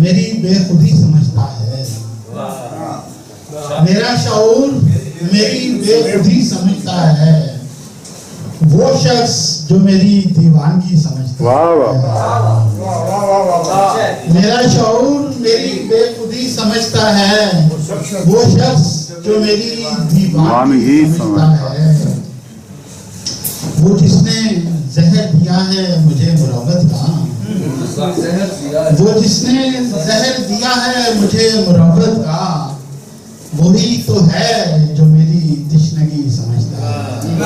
मेरी बेखुदी समझता है, मेरा शऊर मेरी बेखुदी समझता है, वो शख्स जो मेरी दीवानगी समझता है। मेरा शऊर मेरी बेखुदी समझता है, वो शख्स जो मेरी दीवानगी समझता है। वो जिसने जहर दिया है मुझे मुरव्वत का, वो जिसने जहर दिया है मुझे मुरव्वत का, वही तो है जो मेरी तश्नगी समझता है,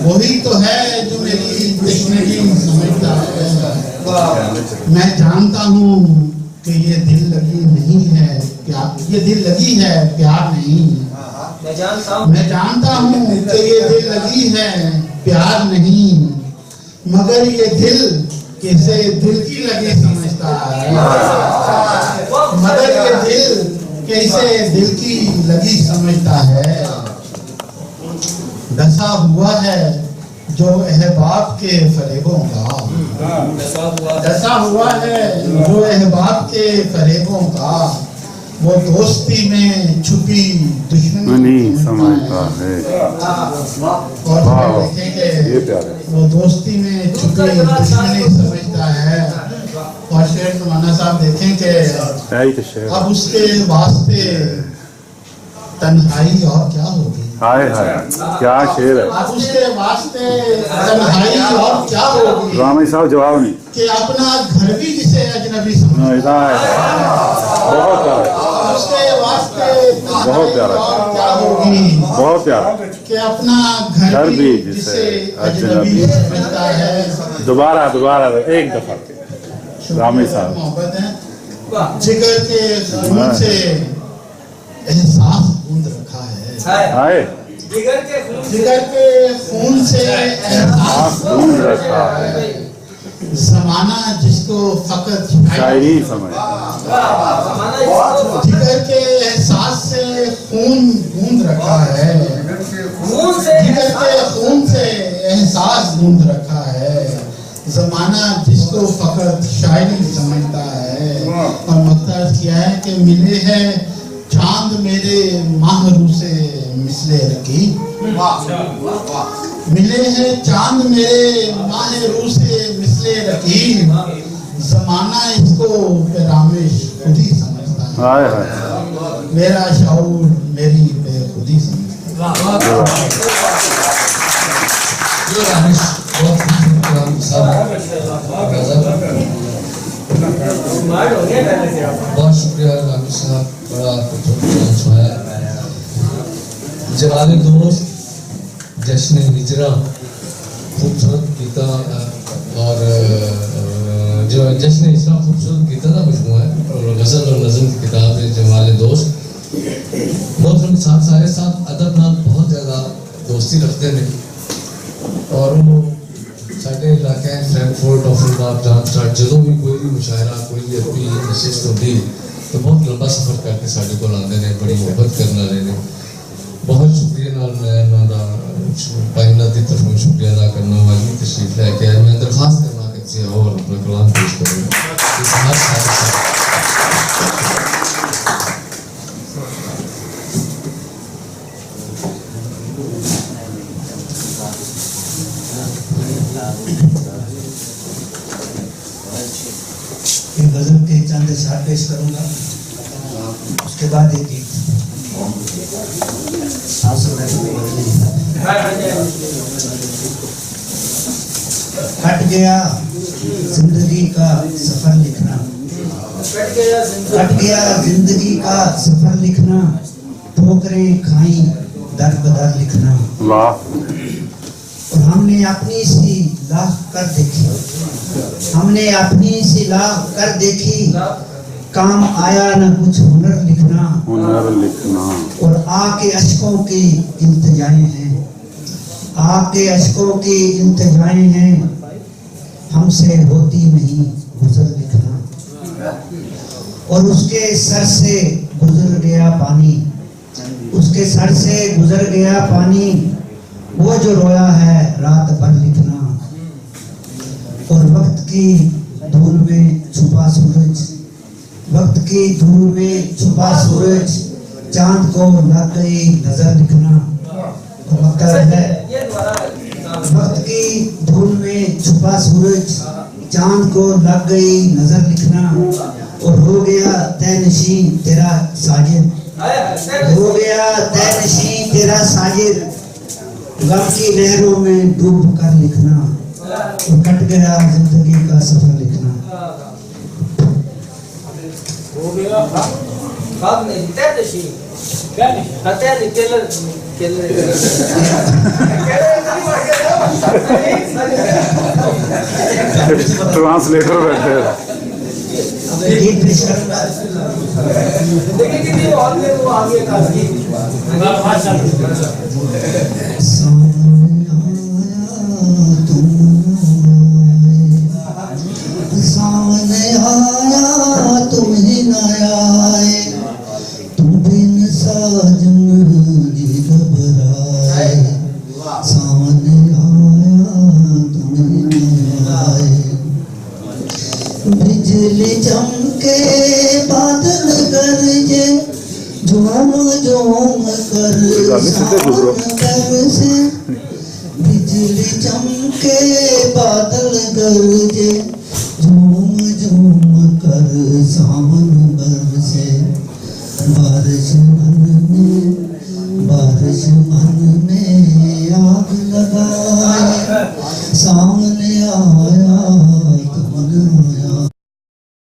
वही तो है जो मेरी तश्नगी समझता है। मैं जानता हूँ कि ये दिल लगी नहीं है प्यार, ये दिल लगी है प्यार नहीं। मैं जानता हूँ कि ये दिल लगी है प्यार नहीं, मगर ये दिल किसे दिल की लगी समझता है, मगर ये दिल कैसे दिल की लगी समझता है। डसा हुआ है जो अहबाब के फरेबों का, डसा हुआ है जो अहबाब के फरेबों का, वो दोस्ती में छुपी दुश्मनी समझता है। और देखेंगे वो दोस्ती में छुपी दुश्मनी समझता है। और शेर नुमाना साहब देखें कि अब उसके वास्ते तन्हाई और क्या होगी। हाय हाय क्या शेर है। अब उसके वास्ते तन्हाई और क्या होगी। रामी साहब जवाब नहीं कि अपना घर भी जिसे अजनबी समझता है, बहुत प्यारा, उसके वास्ते बहुत प्यारा, क्या होगी, बहुत प्यारा, कि अपना घर भी जिसे अजनबी समझता है। दोबारा दोबारा एक दफा रामी साहब। मोहब्बत है, जिगर के खून से एहसास गूंद रखा है, हाय जिगर के खून से एहसास गूंद रखा है। ज़माना जिसको फकत शायरी समझ, जिगर के एहसास से खून गूंद रखा है, जिगर के खून से एहसास गूंद रखा है। ज़माना जिसको फकत शायरी समझता है। और मकसद किया है कि मिले हैं चांद मेरे माहरू से मिसले रखी, मिले हैं चांद मेरे माहरू से मिसले रखी, ज़माना इसको पेरामिश खुद ही समझता है। हाय हाय मेरा शऊर मेरी बेखुदी समझता बहुत शुक्रिया रामी साहब, बड़ा खूबसूरत सुनाया। जलाले दोस्त जश्न हिजरा खूबसूरत गीता और जो जश्न हिजरा खूबसूरत गीता का मजमूआ है और गज़ल और नज़म की किताब है जमाले दोस्त। मोहतरम साहब सारे साथ अदब नाल बहुत ज़्यादा दोस्ती रखते हैं और वो साढ़े इलाके फ्रैंकफर्ट ऑफनबाग डार्मस्टाड जो भी कोई भी मुशायरा कोई भी अपनी नशिस्त होती तो बहुत लंबा सफ़र करके साढ़े को आते हैं, बड़ी मोहब्बत करने वाले ने। बहुत शुक्रिया नाल मैं पाइना की तरफ शुक्रिया अदा करना वाली तशरीफ लैके आए। मैं दरखास्त करना कि किसी और अपना कलाम पेश करूँगा। गजल के चंद अशआर पेश करूंगा, उसके बाद एक गीत। कट गया जिंदगी का सफर लिखना, कट गया जिंदगी का सफर लिखना, ठोकरें खाई दर बदर लिखना। और हमने अपनी सी लाख कर देखी, हमने अपनी सी लाख कर देखी, काम आया न कुछ हुनर लिखना, हुनर लिखना। और आके अशकों की इल्तिजाएं हैं, आके अशकों की इल्तिजाएं हैं, हमसे होती नहीं गुजर लिखना। और उसके सर से गुजर गया पानी, उसके सर से गुजर गया पानी, वो जो रोया है रात भर लिखना। और वक्त की धूल में छुपा सूरज, की धूल में छुपा सूरज चांद को लग गई नजर लिखना। तो मतलब है वक्त की धूल में छुपा सूरज चांद को लग गई नजर लिखना, और हो गया तैनशी तेरा साजिद, हो गया तैनशी तेरा साजिद, गम की लहरों में डूब कर लिखना, और कट गया जिंदगी का सफर लिखना। हो गया भाग नहीं तैनशी क्या नहीं हत्या नहीं ट्रांसलेटर बैठे हैं। गीत पेश करूंगा। देखिए कितनी और में वो आगे का गीत सामने आया तुम ही न आए, तुम बिन साजन जी घबराए, सामने आया तुम ही न आए, बिजली चमके बादल गरजे झूम झूम कर सावन से, बिजली चमके बादल गरजे झूम झूम कर सावन बरसे, बारिश मन में आग लगाए, सावन